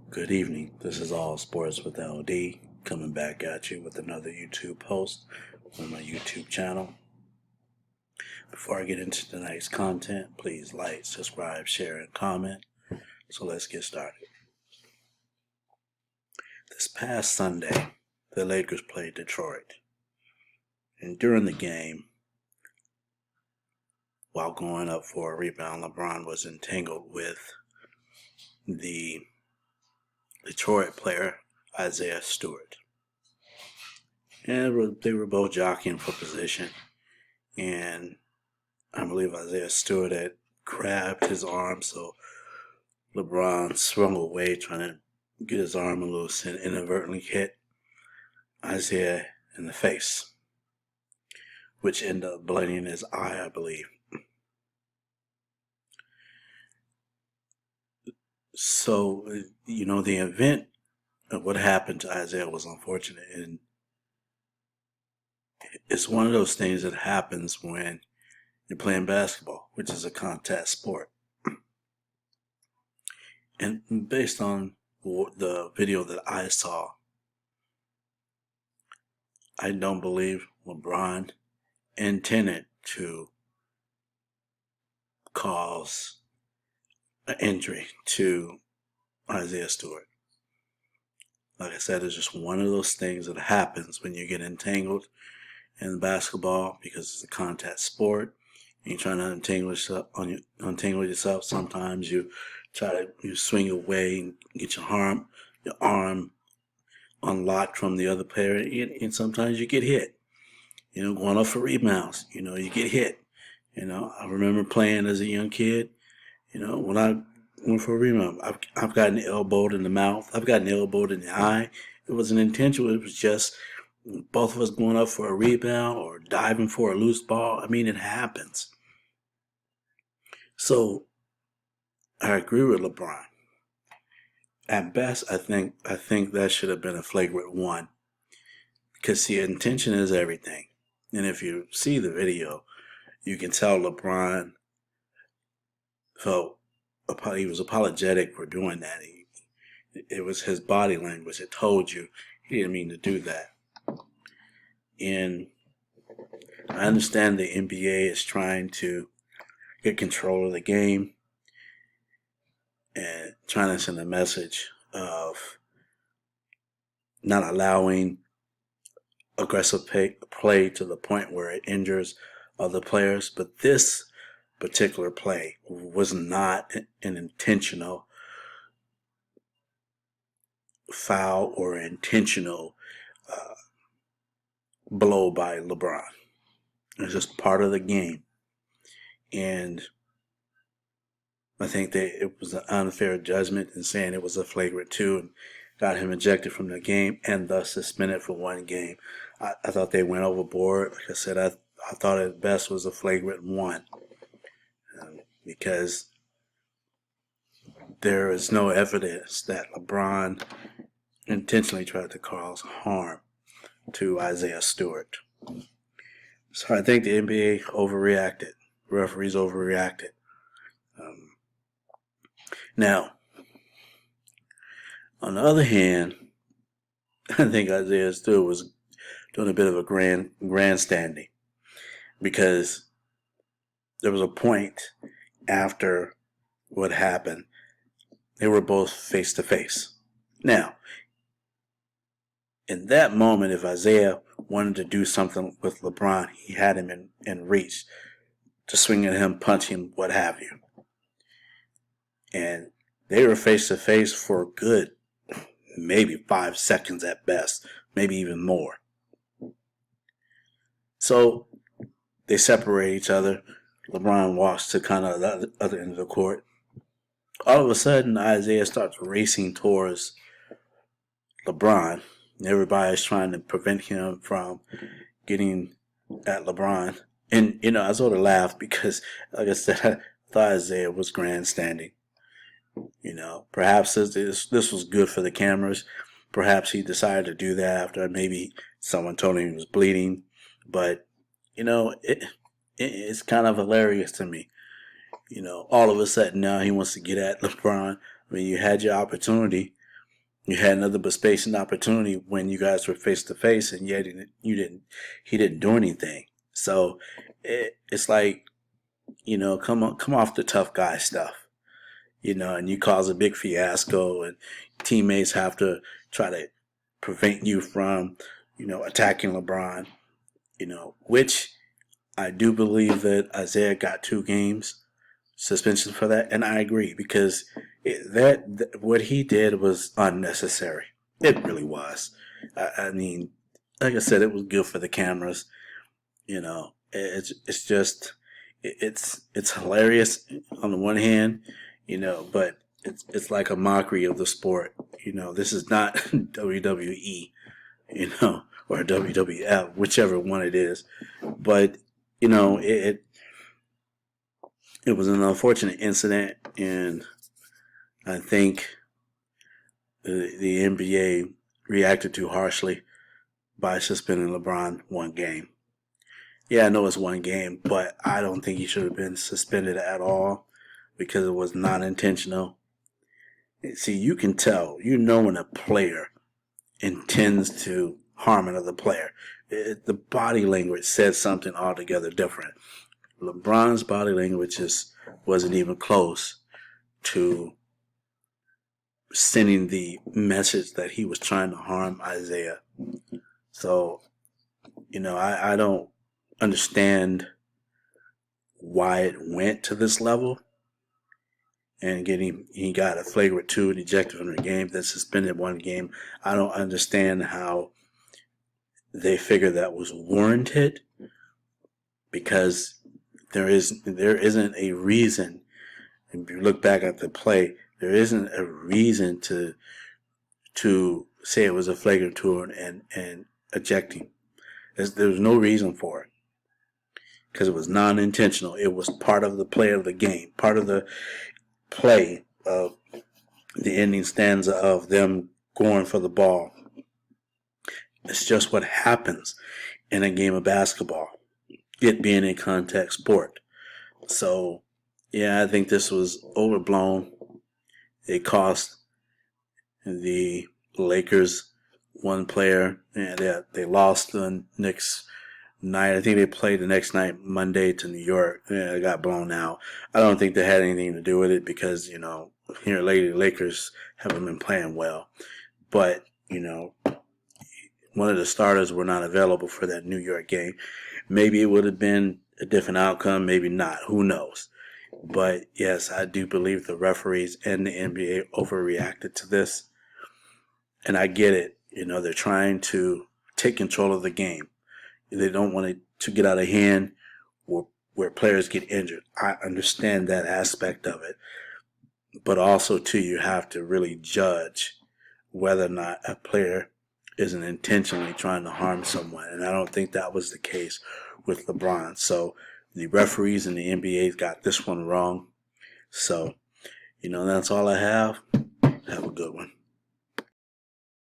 Good evening. This is All Sports with LD coming back at you with another YouTube post on my YouTube channel. Before I get into tonight's content, please like, subscribe, share, and comment. So let's get started. This past Sunday, the Lakers played Detroit. And during the game, while going up for a rebound, LeBron was entangled with the Detroit player, Isaiah Stewart. And they were both jockeying for position. And I believe Isaiah Stewart had grabbed his arm, so LeBron swung away trying to get his arm loose and inadvertently hit Isaiah in the face, which ended up blinding his eye, I believe. So, the event of what happened to Isaiah was unfortunate, and it's one of those things that happens when you're playing basketball, which is a contact sport. And based on the video that I saw, I don't believe LeBron intended to cause an injury to Isaiah Stewart. Like I said, it's just one of those things that happens when you get entangled in basketball because it's a contact sport. And you're trying to untangle yourself. Sometimes you swing away and get your arm unlocked from the other player, and sometimes you get hit. Going up for rebounds, you get hit. I remember playing as a young kid. When I went for a rebound, I've gotten elbowed in the mouth. I've gotten elbowed in the eye. It wasn't intentional. It was just both of us going up for a rebound or diving for a loose ball. I mean, it happens. So I agree with LeBron. At best, I think that should have been a flagrant one, because the intention is everything. And if you see the video, you can tell LeBron he was apologetic for doing that. It was his body language that told you he didn't mean to do that. And I understand the NBA is trying to get control of the game and trying to send a message of not allowing aggressive play to the point where it injures other players. But this particular play was not an intentional foul or intentional blow by LeBron. It's just part of the game. And I think that it was an unfair judgment in saying it was a flagrant 2 and got him ejected from the game and thus suspended for 1 game. I thought they went overboard. Like I said, I thought at best was a flagrant 1. Because there is no evidence that LeBron intentionally tried to cause harm to Isaiah Stewart. So I think the NBA overreacted. Referees overreacted. Now, on the other hand, I think Isaiah Stewart was doing a bit of a grandstanding, because there was a point after what happened, they were both face to face. Now, in that moment, if Isaiah wanted to do something with LeBron, he had him in reach to swing at him, punch him, what have you. And they were face to face for a good maybe 5 seconds at best, maybe even more. So they separate each other. LeBron walks to kind of the other end of the court. All of a sudden, Isaiah starts racing towards LeBron. Everybody's trying to prevent him from getting at LeBron. And, I sort of laughed because, like I said, I thought Isaiah was grandstanding. Perhaps this was good for the cameras. Perhaps he decided to do that after maybe someone told him he was bleeding. But, it's kind of hilarious to me. All of a sudden now he wants to get at LeBron. I mean, you had your opportunity. You had another but space and opportunity when you guys were face to face, and yet he didn't do anything. So it's like, come off the tough guy stuff, and you cause a big fiasco, and teammates have to try to prevent you from, attacking LeBron, which I do believe that Isaiah got 2 games suspension for that, and I agree because what he did was unnecessary. It really was. I mean, like I said, it was good for the cameras. It's just it's hilarious on the one hand, but it's like a mockery of the sport. This is not WWE, or WWF, whichever one it is, but it was an unfortunate incident, and I think the NBA reacted too harshly by suspending LeBron 1 game. Yeah, I know it's 1 game, but I don't think he should have been suspended at all because it was not intentional. See, you can tell, when a player intends to harm another player. The body language says something altogether different. LeBron's body language wasn't even close to sending the message that he was trying to harm Isaiah. So, I don't understand why it went to this level. And he got a flagrant 2 and ejected from the game, then suspended 1 game. I don't understand how they figured that was warranted, because there isn't a reason. If you look back at the play, there isn't a reason to say it was a flagrant 2 and ejecting. There's no reason for it, because it was non-intentional. It was part of the play of the game, part of the play of the ending stanza of them going for the ball. It's just what happens in a game of basketball, it being a contact sport. So, yeah, I think this was overblown. It cost the Lakers 1 player, and they lost the next night. I think they played the next night, Monday, to New York. Yeah, it got blown out. I don't think they had anything to do with it because, here lately the Lakers haven't been playing well. But, one of the starters were not available for that New York game. Maybe it would have been a different outcome, maybe not. Who knows? But yes, I do believe the referees and the NBA overreacted to this. And I get it. They're trying to take control of the game. They don't want it to get out of hand where players get injured. I understand that aspect of it. But also, too, you have to really judge whether or not a player isn't intentionally trying to harm someone. And I don't think that was the case with LeBron. So the referees and the NBA got this one wrong. So, that's all I have. Have a good one.